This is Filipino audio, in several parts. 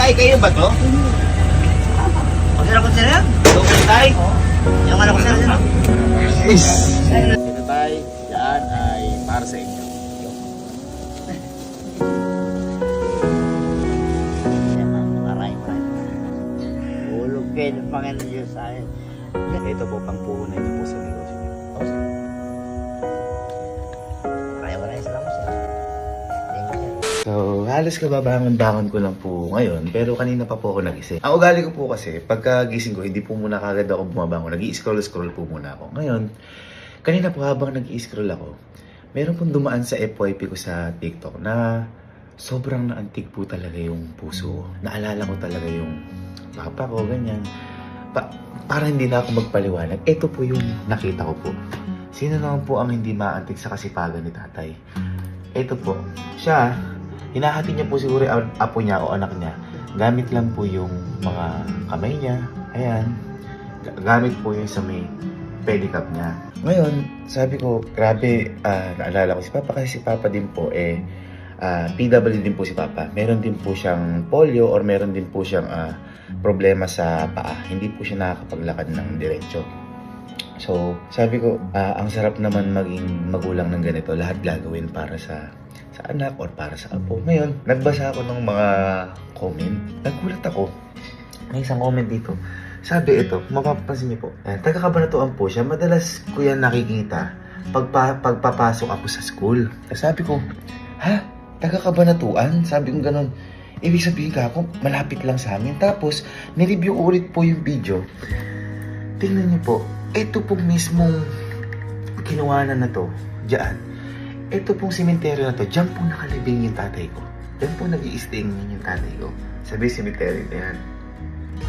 Tay, kayo ba to? Konsera, konsera yan? Okay, Tay? Yung ano konsera yan? Yes! Ito, Tay, yan ay para sa inyo. Maraming. Ulog kayo ng Panginoon Diyos sa akin. Ito po, pang puhunan niyo po sa negosyo niyo. Maraming salamat sir. Thank you sir. So, halos kababangon-bangon ko lang po ngayon, pero kanina pa po ako nagising. Ang ugali ko po kasi, pagka gising ko, hindi po muna kagad ako bumabangon. Nag-i-scroll po muna ako. Ngayon, kanina po habang nag-i-scroll ako, meron pong dumaan sa FYP ko sa TikTok na sobrang naantig po talaga yung puso. Naalala ko talaga yung papa ko, ganyan. Para hindi na ako magpaliwanag, ito po yung nakita ko po. Sino naman po ang hindi maantig sa kasipagan ni tatay? Ito po, siya, hinahati niya po siguro yung apo niya o anak niya. Gamit lang po yung mga kamay niya. Ayan. Gamit po yung sa may pedicab niya. Ngayon, sabi ko, grabe, naalala ko si Papa kasi si Papa din po, PW din po si Papa. Meron din po siyang polio or meron din po siyang problema sa paa. Hindi po siya nakakapaglakad ng diretso. So, sabi ko, ang sarap naman maging magulang ng ganito. Lahat gagawin para sa anak or para sa apo. Ngayon, nagbasa ako ng mga comment. Nagulat ako. May isang comment dito. Sabi ito, mapapansin niyo po, taga-Kabanatuan po siya. Madalas ko yan nakikita pagpapasok ako sa school. Sabi ko, ha? Taga-Kabanatuan? Sabi ko ganun. Ibig sabihin ka ako, malapit lang sa amin. Tapos, nireview ulit po yung video. Tingnan niyo po, ito pong mismong kinuhanan na to, dyan. Ito pong simenteryo na to, dyan po nakalibing yung tatay ko. Dyan po nag-i-sting yung tatay ko. Sabi simenteryo na yan.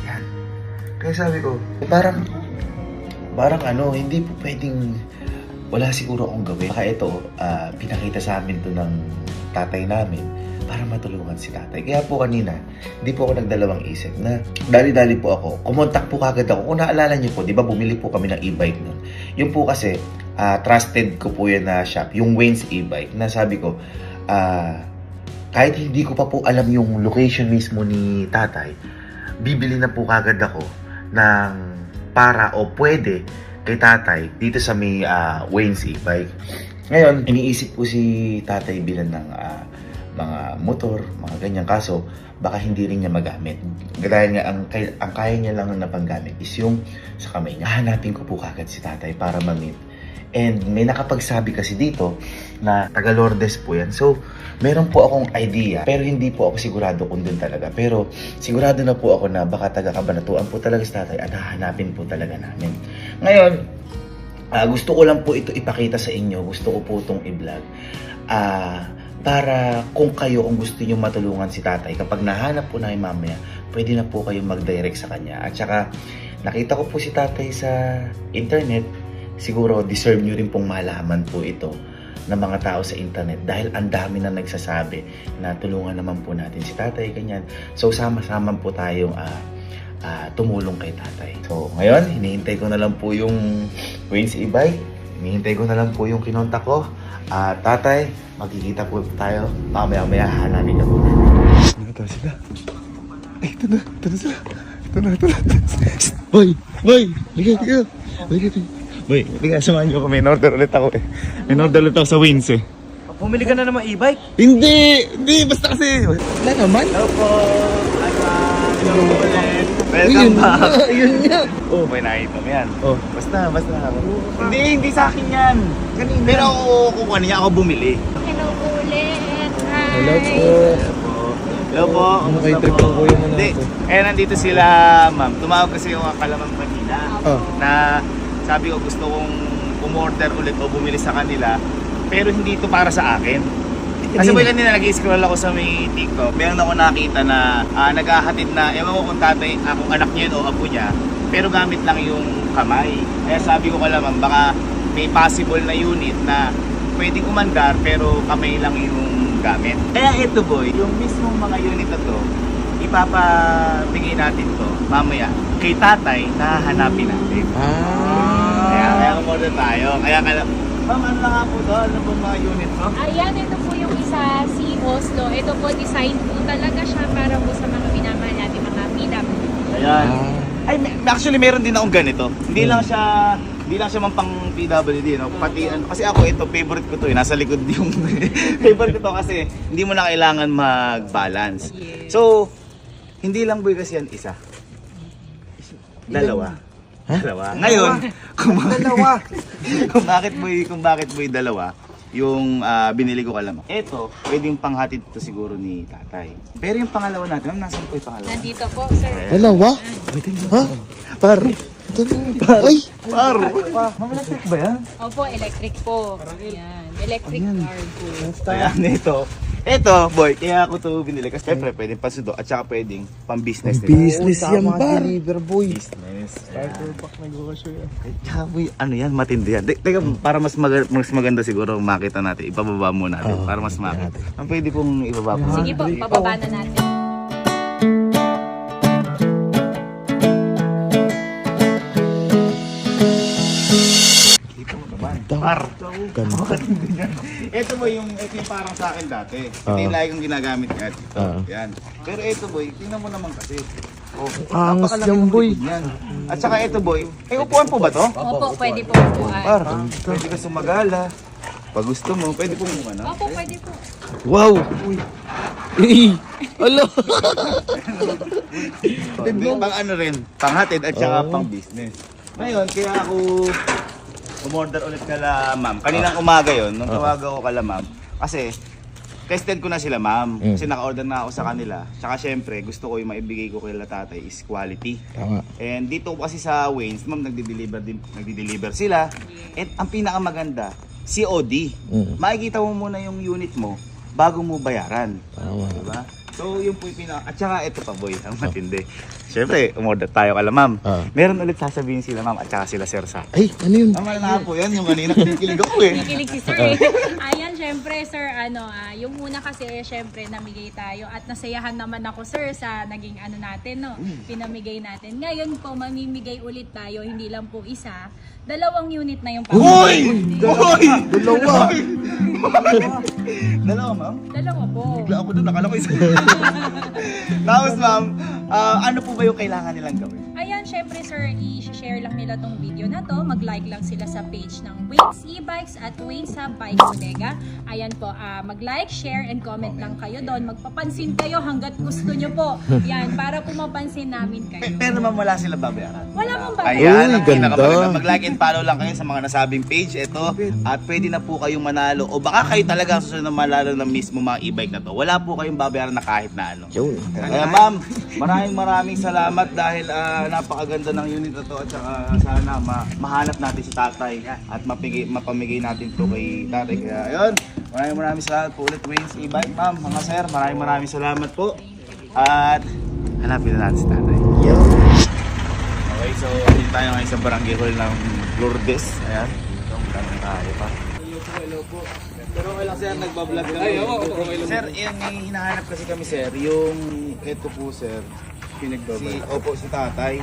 Yan. Kaya sabi ko, parang ano, hindi po pwedeng, wala siguro akong gawin. Baka ito, pinakita sa amin to ng tatay namin para matulungan si tatay. Kaya po kanina, hindi po ako nagdalawang isip na dali-dali po ako. Kumontak po kagad ako. Kung naalala niyo po, di ba bumili po kami ng e-bike nun. Yung po kasi, trusted ko po yan na shop, yung Wayne's e-bike, na sabi ko, kahit hindi ko pa po alam yung location mismo ni tatay, bibili na po kagad ako ng para o pwede kay tatay dito sa may Wayne's e-bike. Ngayon, iniisip po si tatay bilang ng mga motor, mga ganyan. Kaso, baka hindi rin niya magamit. Dahil nga, ang kaya niya lang na panggamit is yung sa kamay niya. Hanapin ko po kagad si tatay para ma-meet. And may nakapagsabi kasi dito na taga Lourdes po yan. So, meron po akong idea. Pero hindi po ako sigurado kung dun talaga. Pero sigurado na po ako na baka taga Kabanatuan po talaga si tatay at hahanapin po talaga namin. Ngayon, gusto ko lang po ito ipakita sa inyo. Gusto ko po itong i-vlog. Para kung gusto nyo matulungan si tatay, kapag nahanap po namin mamaya, pwede na po kayo mag-direct sa kanya. At saka, nakita ko po si tatay sa internet, siguro deserve nyo rin pong malaman po ito ng mga tao sa internet dahil ang dami na nagsasabi na tulungan naman po natin si tatay, ganyan. So, sama-sama po tayong tumulong kay tatay. So, ngayon, hinihintay ko na lang po yung Wayne's e-bike. Hinihintay ko na lang po yung kinontak ko. Tatay, magkikita po tayo. Mamaya-maya hanapin na po. Ito sila. Ay, ito na sila. Ito na. Boy! Liga. Boy, samahan niyo ko. May order ulit ako eh. May order ulit ako sa Wins eh. Bumili ka na naman e-bike? Hindi, basta kasi. Wala naman. Hello po! Welcome back! Yun nga. Oh, may nakita mo yan. Oh. Basta. Hindi sa akin yan. Kanina. Pero kung ano niya, ako bumili. Hello ulit. Hi. Hello po. Hello po. Ano kayo trip lang po yung Hindi. Nandito sila, ma'am. Tumawag kasi yung kalamang kanina. Oh. Na sabi ko gusto kong umorder ulit o bumili sa kanila. Pero hindi ito para sa akin. Kasi po kanina nag-scroll ako sa may TikTok. Meron ako nakita na naghahatid na, ewan ko kung tatay, kung anak niya o apo niya. Pero gamit lang yung kamay. Kaya sabi ko kalaman, baka may possible na unit na pwedeng umandar pero kamay lang yung gamit. Kaya ito boy, yung mismong mga unit na to, ipapabigay natin to mamaya kay tatay na hanapin natin. Kaya kumorder tayo. Kaya ma'am, ano lang nga po to? Ano po mga unit mo? Ayan, ito po yung isa, si Oslo. Ito po, design po talaga siya para po sa mga minamahal Actually meron din akong ganito. Hindi lang siya man pang PWD, no? Pati kasi ako ito favorite ko to, nasa likod yung favorite ko to kasi hindi mo na kailangan mag-balance. So, hindi lang boy kasi yan isa. Dalawa. Ngayon, kung bakit boy dalawa, yung binili ko kalamang. Ito, pwedeng panghatid to siguro ni tatay. Pero yung pangalawa natin, nasaan po yung pangalawa? Nandito po, sir. Dalawa? Ha? Par. Ay! Par! Mamalastik ba yan? Opo, electric po. Yan, electric car po. Ayan, ito, boy, kaya ako to binili. Kasi syempre, pwedeng pasudo at saka pwedeng pang-business nila. Business yan, par. Deliver boy. Business. Tsaka boy, ano yan, matindi yan. Teka, para mas maganda siguro makita natin, ipababa muna natin. Para mas makita. Ang pwede pong ibaba po. Sige po, pababa na natin. Par. Ganda. Ito yung parang sa akin dati. Ito yung lagi kong ginagamit yan. Yan. Pero ito boy, tingnan mo naman kasi. Angas napakalaki yan, ng boy. likod niyan. At saka ito boy, upuan po ba to? Opo, pwede po upuan. Par, pwede ka sumagala. Pag gusto mo, pwede pong ano. Opo, pwede po. Wow! Eh! Alo! Pang ano rin, panghatid at saka pang business. Ngayon, kaya ako umorder ulit kala ma'am. Kaninang umaga yon nung tawagan ko kala ma'am. Kasi, tested ko na sila ma'am. Kasi naka-order na ako sa kanila. Tsaka syempre, gusto ko yung maibigay ko kay tatay is quality. Tama. And dito kasi sa Waynes, ma'am, nagdi-deliver sila. And ang pinakamaganda, COD. Makikita mo muna yung unit mo bago mo bayaran. Tama. Diba? So, yung po yung at saka ito pa boy, ang matindi. Siyempre, umorder tayo kala ma'am. Meron ulit sasabihin sila ma'am at saka sila sir sa. Ay, ano yun? Ang na po yan, yung kanina kinikilig ako eh. Nakikilig si sir eh. Ayan, syempre sir, yung una kasi syempre namigay tayo at nasayahan naman ako sir sa naging ano natin, no? Pinamigay natin. Ngayon po, mamimigay ulit tayo, hindi lang po isa, 2 unit na yung Hoy! pamimigay. Hoy! Dalawa! Dalawa ma'am? 2 po. Bigla ako doon, nakala ko isa. Tapos ma'am, ano po ba yung kailangan nilang gawin? Ayan, syempre sir, i-share lang nila tong video na to. Mag-like lang sila sa page ng Waynes E-Bikes at Waynes sa Bike Bodega. Ayan po, mag-like, share, and comment lang kayo doon. Magpapansin kayo hanggat gusto nyo po. Yan, para po mapansin namin kayo. Pero ma'am, wala sila babayaran. Wala mong babayaran. Ayan, Uy, ang ganda. pinakamaganda. Mag-like and follow lang kayo sa mga nasabing page. Ito, at pwede na po kayong manalo. O baka kayo talaga ang susunod na manalo ng mismo mga e-bike na to. Wala po kayong babayaran na kahit na ano. Yun. Kaya ma'am, maraming salamat dahil napakaganda ng unit na to at saka sana mahanap natin si tatay at mapamigay natin to kay tatay. Kaya ayun, maraming salamat po ulit Waynes E-Bike ma'am, mga sir, maraming salamat po at hanapin na natin si tatay. Okay, so dito tayo ngayon sa barangay hall ng Lourdes. Ayan, dito ang tayo pa. Hello po. Pero okay lang sir, nagbablog kami. Ay, okay lang. Sir, yung hinahanap kasi kami sir, yung ito po sir. Si tatay.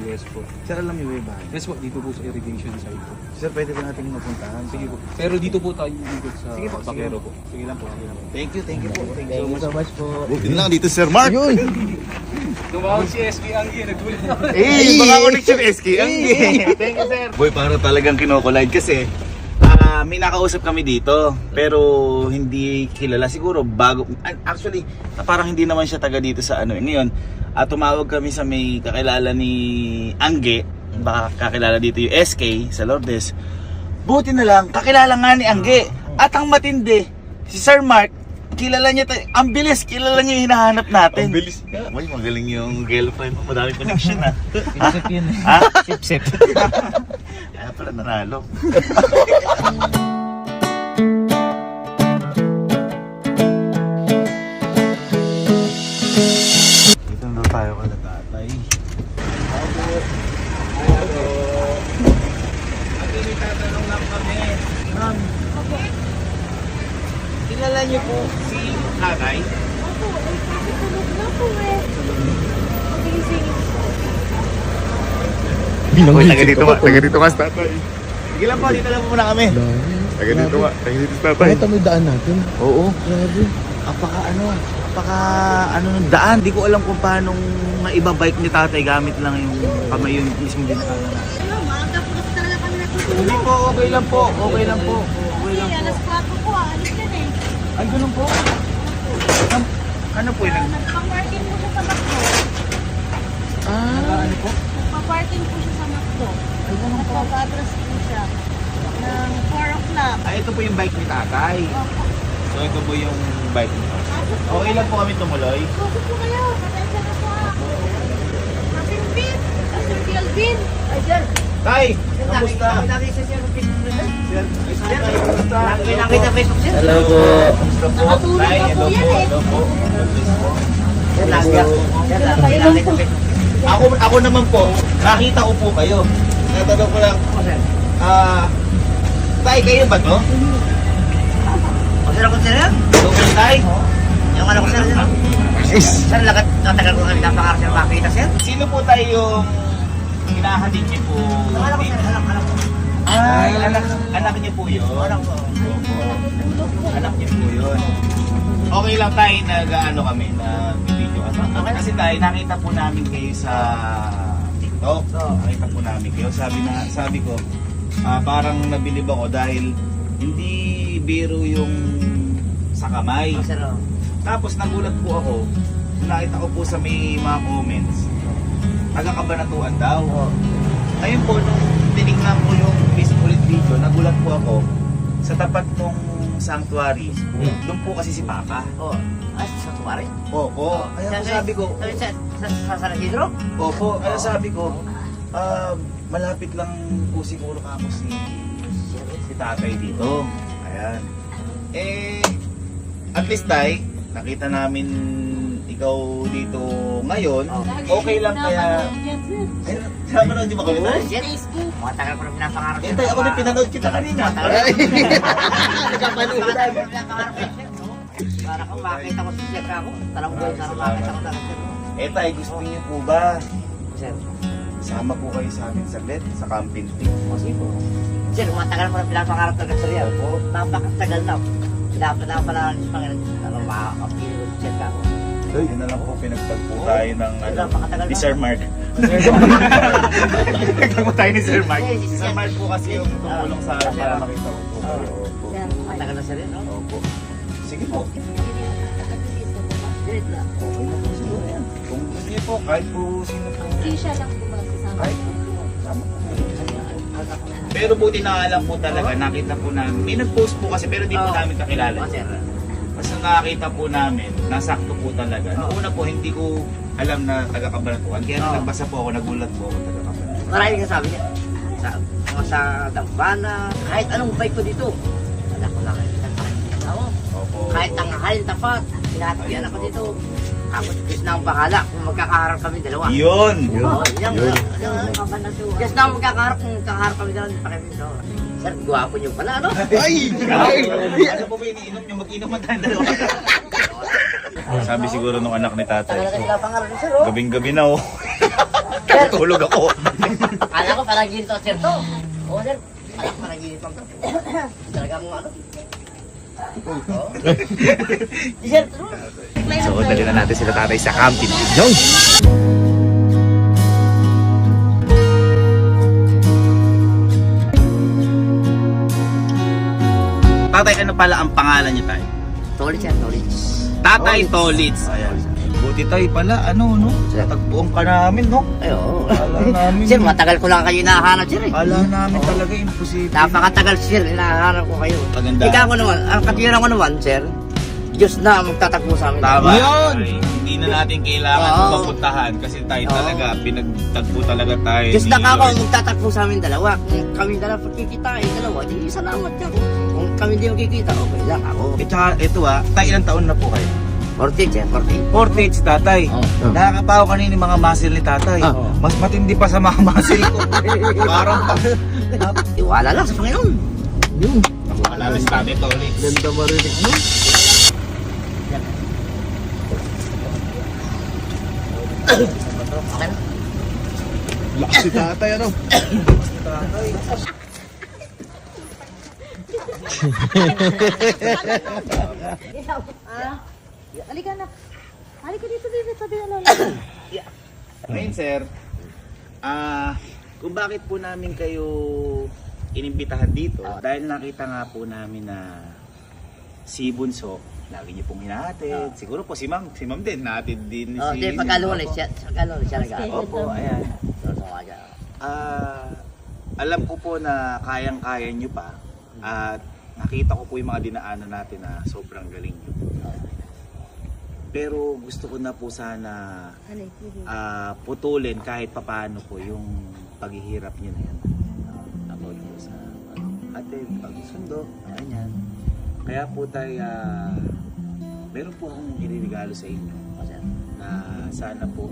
Yes po. Sir, alam niyo ba yung bahay? Yes po, dito po sa irrigation side po. Sir, pwede ba natin mapuntahan? Sige po. Pero dito po tayo ikot sa Sige po, Bakero po. Sige lang po. Thank you po. Thank you Thank you so much po. Yun lang dito Sir Mark. Yun! Tumawag si SB Anggi, nagulat ako. Baka connection SK. Thank you sir. Boy, para talagang kinokolide kasi may nakausap kami dito pero hindi kilala siguro bago actually parang hindi naman siya taga dito sa ano ngayon tumawag kami sa may kakilala ni Angge baka kakilala dito yung SK sa Lourdes buti na lang kakilala nga ni Angge at ang matindi si Sir Mark kilala niya ang bilis kilala niya yung hinahanap natin ang bilis may magaling yung girlfriend mo madaming connection ha Sip yun. ha Sip. kaya pala nanalo dito na tayo kala tatay may tatanong lang kami ma'am kilala niyo po si tatay? Opo, tulog na po eh. Magising. Taga dito mas tatay. Sige lang po, dito lang po muna kami. Taga dito sa tatay. Bakit may daan natin? Oo. Grabe. Apaka ano ng daan. Di ko alam kung paanong iba bike ni tatay, gamit lang yung kamay yung mismo din. Ano, maaga po kasi talaga kami natutulog. Hindi po, okay lang po. Okay lang po. Okay lang Hindi, po. alas 4 po, alis yan eh. Ay, ganun po. Ano po yun? Nagpa-parking po siya sa McDo. Ano po? Nagpa-parking po siya sa McDo. Nagpa-address po siya ng 4 o'clock. Ay, ito po yung bike ni tatay. Opo. So, ito po yung bike ni tatay. Okay lang po kami tumuloy. Sugot po kayo, pasensya na po ako. Kasing Bin, kasing Kelvin. Ay, sir. Tay! Kamusta? Nakita Facebook siya. Hello po. Kamusta po? Nakatulog Tay, na po hello yan po. eh. Hello po. Sir, nakita Facebook. Ako naman po, nakita ko po kayo. Natanong ko lang, Tay, kayo ba to? Sir, ako sir yan. Okay, Tay? Yung ano ko sir. Sir, natagal ko kami napangarap sir makita sir. Sino po tayo yung hinahatid niyo po? Alam ko sir, alam ko. Ay, anak niyo po yun. Alam ko. Anak niyo po yun. Okay lang tayo nag-ano kami, nag-video kami. Kasi tayo, nakita po namin kayo sa TikTok. Nakita po namin kayo. Sabi ko, parang nabilib ako dahil hindi biro yung sa kamay. Sir, Tapos nagulat po ako, nakita ko po sa may mga comments, taga-Kabanatuan daw. Ayun po, nung tinignan ko yung Facebook video, nagulat po ako sa tapat ng sanctuary. Doon po kasi si Papa. oh, ay, sa tuwari. Opo. Kaya po sabi ko, Sa San Isidro? opo, kaya sabi ko, malapit lang po siguro ako si tatay dito. Ayan. At least tay, nakita namin ikaw dito ngayon. Okay lang kaya... Ay, sama na, di ba kami tayo? Facebook. Matagal ko na pinapangarap Eh, tayo, ako din pinanood kita kanina. Para kung makita ko si Sir ako, talang buhay sana makita ko talaga sir. Eh tay, gusto niyo po ba? Sir, Sama po kayo sa amin saglit sa camping trip. kasi po. Sir, matagal ko na pinapangarap talaga sir yan. Napakatagal na. Pinapangarap sa Panginoon. Ano, makakapili ko si Sir ako. Yun na lang po pinagtagpo tayo ng Matagal ni na. Sir Mark. Pinagtagpo tayo ni Sir Mark. Si Sir Mark po kasi yung tumulong sa akin para makita ko po kayo. Opo. Matagal na sir yun, no? Opo. Sige po. Dirit na. Okay na po siguro yan. Kung gusto niyo po, kahit po sino po. Hindi siya lang po magsasama. Kahit po. Tama. Pero buti na alam po talaga, nakita po namin. May nag-post po kasi pero di po namin kakilala. Oh, sir. Basta nakakita po namin, nasakto po talaga. Noong una po, hindi ko alam na taga-Kabanatuan. Kaya nung nagbasa po ako, nagulat po ako taga-Kabanatuan. Maraming kasabi niya. Sa Dambana, kahit anong bike ko dito. Wala ko lang nakikita ako. Opo. Kahit tanghalin tapat, pinatipian ako dito. Tapos Diyos na ang bahala kung magkakaharap kami dalawa. Yun! Oo, yan. Kabanatuan. Diyos na ang magkakaharap kung magkakaharap kami dalawa. Hindi pa kami dalawa. Sir, gwapo niyo pala, no? Ano po ba iniinom nyo? Mag-inom man tayo dalawa. Sabi siguro nung anak ni tatay. Talaga sila pangarap ni Sir, oh. Gabing-gabi na oh. Tulog ako. Akala ko parang ginto, Sir, to. Oo, Sir. Parang parang ginto. Talaga mo ano? Sir, true. So, dali na natin sila tatay sa camping. Tatay, ano pala ang pangalan niyo tayo? Tolit, Sir, tolit. Tatay Tolits. Ayan. Buti tayo pala, ano, no? Tagpuan ka namin, no? Ay, oo. Kala namin. Sir, matagal ko lang kayo hinahanap, Sir, eh. Kala namin talaga imposible. Napakatagal, Sir, hinahanap ko kayo. Maganda. Ikaw ko naman, ang katwiran ko naman, Sir, Diyos na ang magtatakbo sa amin. Tama. Yun! Ay, hindi na natin kailangan Oo. mapuntahan kasi tayo Oo. talaga, pinagtagpo talaga tayo. Diyos ni na ako Lord. ang magtatakbo sa amin dalawa. Kung kami dalawa pagkikitain, dalawa, di salamat ka. Kung kami di magkikita, okay lang ako. Eh, tsaka, ito tayo ilang taon na po kayo? 40, Sir, 40. 48 si tatay. Nakakapaw kanina yung mga muscle ni tatay. Mas matindi pa sa mga muscle ko. Parang pa. Iwala lang sa Panginoon. Yun. Malala si tatay Tolits. Ganda marinig mo. Okay na. Lakas si tatay, ano? Halika na. Halika dito, dito. Sabi na lola. Ngayon, sir, kung bakit po namin kayo inimbitahan dito, dahil nakita nga po namin na si Bunso, lagi niyo pong hinahatid. Siguro po si Ma'am din, nahatid din Oh, si... di pagkalulis siya nag-aaral. Opo, ayan. Alam ko po na kayang-kaya nyo pa at nakita ko po yung mga dinaanan natin na sobrang galing nyo. Pero gusto ko na po sana putulin kahit papaano po yung paghihirap nyo na yan. About po sa atin, pagsundo, ganyan. Kaya po tayo, meron po akong iririgalo sa inyo na sana po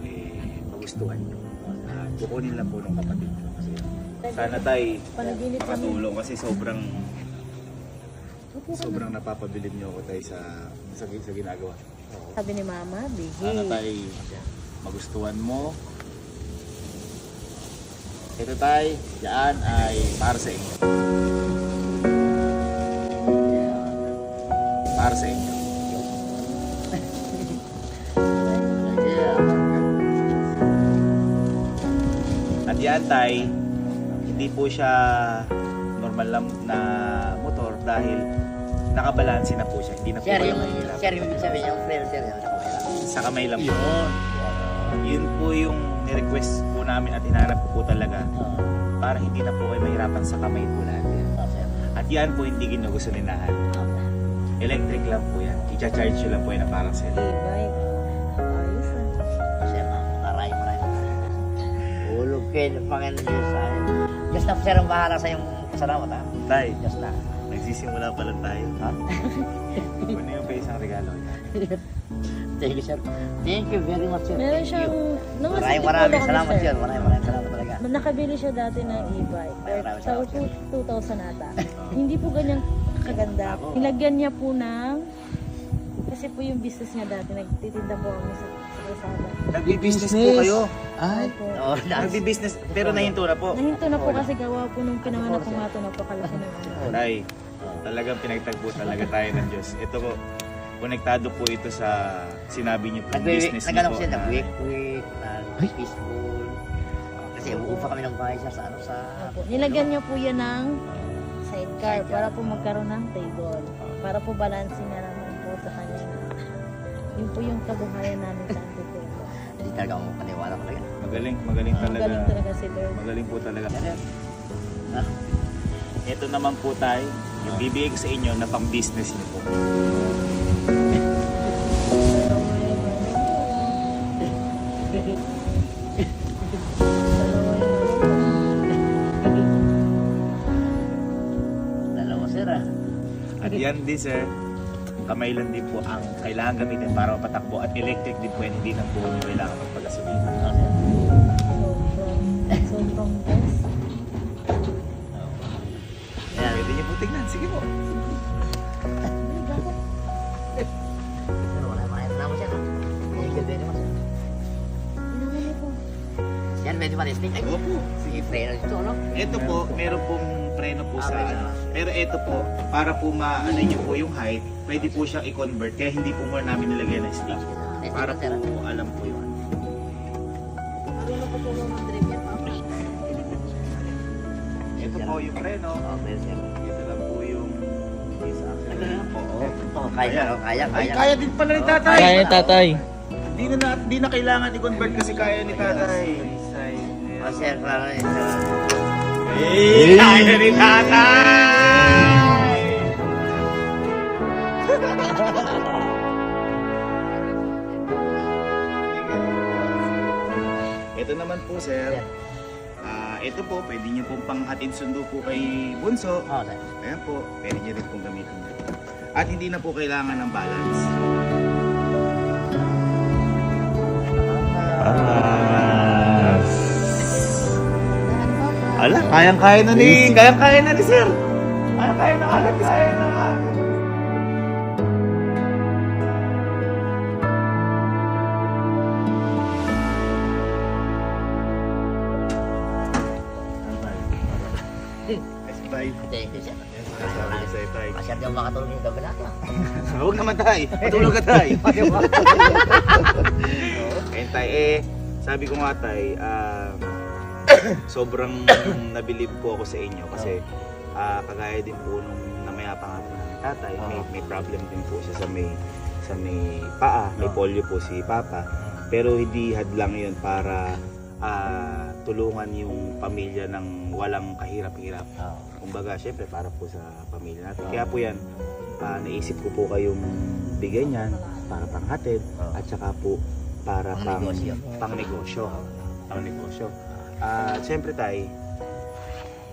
magustuhan nyo. At kukunin lang po ng kapatid nyo. Kasi sana tayo makatulong kasi sobrang napapabilib nyo ako tayo sa ginagawa. Sabi ni Mama, Sana bigay. tayo magustuhan mo. Ito tayo, yan ay para sa inyo. Para sa inyo. At yan tay, hindi po siya normal lang na motor dahil nakabalansi na po siya. Hindi na po kayo mahirap. Sir, yung sabi niya, sir, sa kamay lang. Sa kamay lang po. Yun po yung ni-request po namin at hinarap ko po talaga para hindi na po kayo mahirapan sa kamay po natin. At yan po hindi ginugusuninahan. Electric lang po yan. I-charge nyo lang po yan na parang cell. E-bike. Ayos ah. Kasi maraming. Ulog kayo ng Panginoon Diyos sa akin. Diyos na po sir ang bahala sa iyong pasalamat ha. Tay, Diyos na. nagsisimula pa lang tayo. Ha? Kunin yung pa isang regalo. Thank you sir. Thank you very much sir. Meron Thank siyang... you. Nung nasa Maraming Tipolo salamat kami, sir. Maraming salamat talaga. Nakabili siya dati ng e-bike. Maraming Sa salamat, 2,000 ata. Hindi po ganyan kaganda. Nilagyan niya po ng... Kasi po yung business niya dati, nagtitinda po kami sa kalsada. Nagbi-business po kayo. Opo. Oh, Nagbi-business pero nahinto na po. Nahinto na po kasi gawa po nung pinanganak ko nga ito, napakalaki na ano. Tay, talagang pinagtagpo talaga tayo ng Diyos. Ito po, konektado po ito sa sinabi niyo po, business niyo Nag-ano po. siya, na- nag-quick, peaceful. Kasi uupa kami ng bahay siya sa ano sa... Opo. Nilagyan niya po yan ng sidecar para po magkaroon ng table. Para po balancing na naman po sa kanya. Yun po yung kabuhayan namin sa Antipolo. Hindi talaga ako paniwala ko talaga. Magaling Ang talaga. galing talaga si Lord. Magaling po talaga. Ah, Ito naman po tayo, yung bibigay ko sa inyo na pang business niyo po. dalawa sir ah. At yan din sir, kamay lang din po ang kailangan gamitin para mapatakbo at electric din po yan, hindi na po nyo kailangan magpagasolina. Ah, sir. Sobrang best. Ayan. Pwede niyo po tignan, sige po. Pero wala naman salamat sir. Thank you very much sir. Yan, medyo ma-testing. Ay, Opo. sige, prayer dito, no? Ito po, meron pong preno po sa Okay. ano. Pero ito po, para po maano niyo po yung height, pwede po siyang i-convert. Kaya hindi po muna namin nilagyan ng stick. Para po alam po yun. Ito po yung preno. Okay, sir. Ito lang po yung isa. Oo. Oh, kaya. Ay, kaya din pala ni tatay. Kaya ni tatay. Di na kailangan i-convert kasi kaya ni tatay. Oh, sir, para rin. Hey, kaya ni tatay! Ito naman po, sir. Ito po, pwede niyo pong panghatid sundo po kay Bunso. Oh, sir. Ayan po, pwede niyo rin pong gamitin dyan. At hindi na po kailangan ng balance. Ala, kayang-kaya na ni sir. Kaya na alam, kaya na. Bye. Thank you, sir. Sabi ko sa'yo, tay. Masyado yung makatulong yung gabi natin. Huwag naman tay. Patulog ka tay. Kaya tay sabi ko nga tay, sobrang nabilib po ako sa inyo kasi kagaya din po nung namaya pa nga po ng tatay, may problem din po siya sa may paa, may polio po si Papa. Pero hindi hadlang yun para tulungan yung pamilya ng walang kahirap-hirap. Kumbaga, syempre para po sa pamilya natin. Kaya po yan, naisip ko po kayong bigyan yan para panghatid at saka po para pang-negosyo. Syempre tay,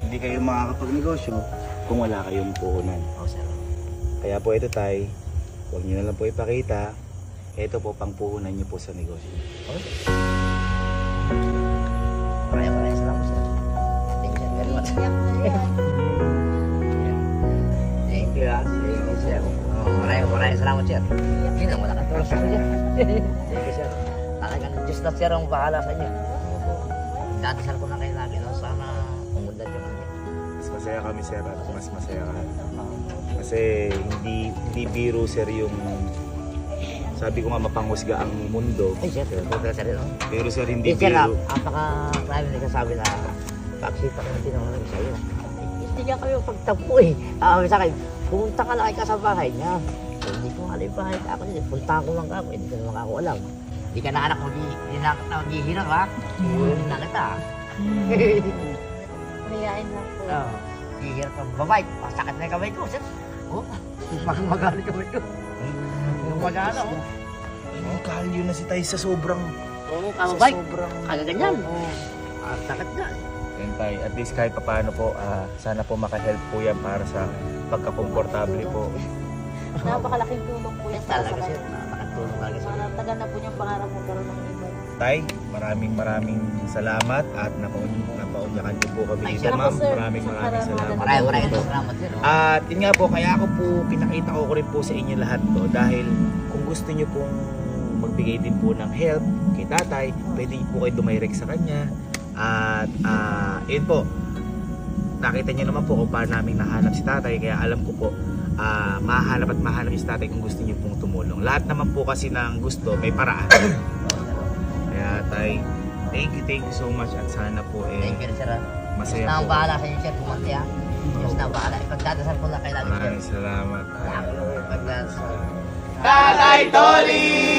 hindi kayo makakapag-negosyo kung wala kayong puhunan. Kaya po ito tay, huwag nyo na lang po ipakita. Ito po pang puhunan nyo po sa negosyo. Maraming salamat sir. Thank you very much. Thank you sir. Maraming salamat sir. Hindi na wala kang tulong sa inyo. Thank you sir. Talagang Diyos na sir ang bahala sa inyo. Dadasal ko na kayo lagi no? Sana umundan yung kanya. Mas masaya kami sir at mas masaya ka. Kasi hindi biro sir yung sabi ko nga mapanghusga ang mundo. Ay sir, tulong sir no? Pero sir hindi Sir, biro. apaka-marami nagsasabi na pag-sipa ka natin naman sa iyo. Hindi niya kayo pagtapo eh. Sa akin, pumunta ka lang ka sa bahay niya. Hindi ko alam yung bahay ka ako din. Punta ko lang ako, hindi ko naman ako alam. Hindi ka na anak, hindi na maghihirap ha. Hindi na kita. Mayayain lang po. Hihirap ng babay. Pasakit na yung kamay ko. Sir, magaling kamay ko. Yung magana oh. Kalyo na si Tay sa sobrang Oo, kamabay. Kagaganyan. Ang sakit na. Yan Tay, at least kahit papaano po, sana po makahelp po yan para sa pagkakomportable po. Napakalaking tulong po yan para sa Talaga sir, kanya. nakatulong talaga sir. Tagal na po niyang pangarap magkaroon ng iba. Tay, maraming salamat at napaunyakan niyo po kami Ay, dito sir, ma'am. sir. Maraming salamat. Maraming salamat sir. At yun nga po, kaya ako po pinakita ko rin po sa inyo lahat to dahil kung gusto niyo pong magbigay din po ng help kay tatay, pwede niyo po kayo dumirect sa kanya. At yun po, nakita niyo naman po kung paano namin nahanap si tatay, kaya alam ko po mahanap si tatay kung gusto niyo pong tumulong. Lahat naman po kasi ng gusto may paraan. Kaya tay, thank you so much at sana po Thank you sir. masaya Diyos na ang po. bahala sa inyo sir, pumunti ha. Diyos na ang bahala. Ipagdadasal ko na kay lagi sir. Maraming salamat. Pagdadasal. Tatay Tolly!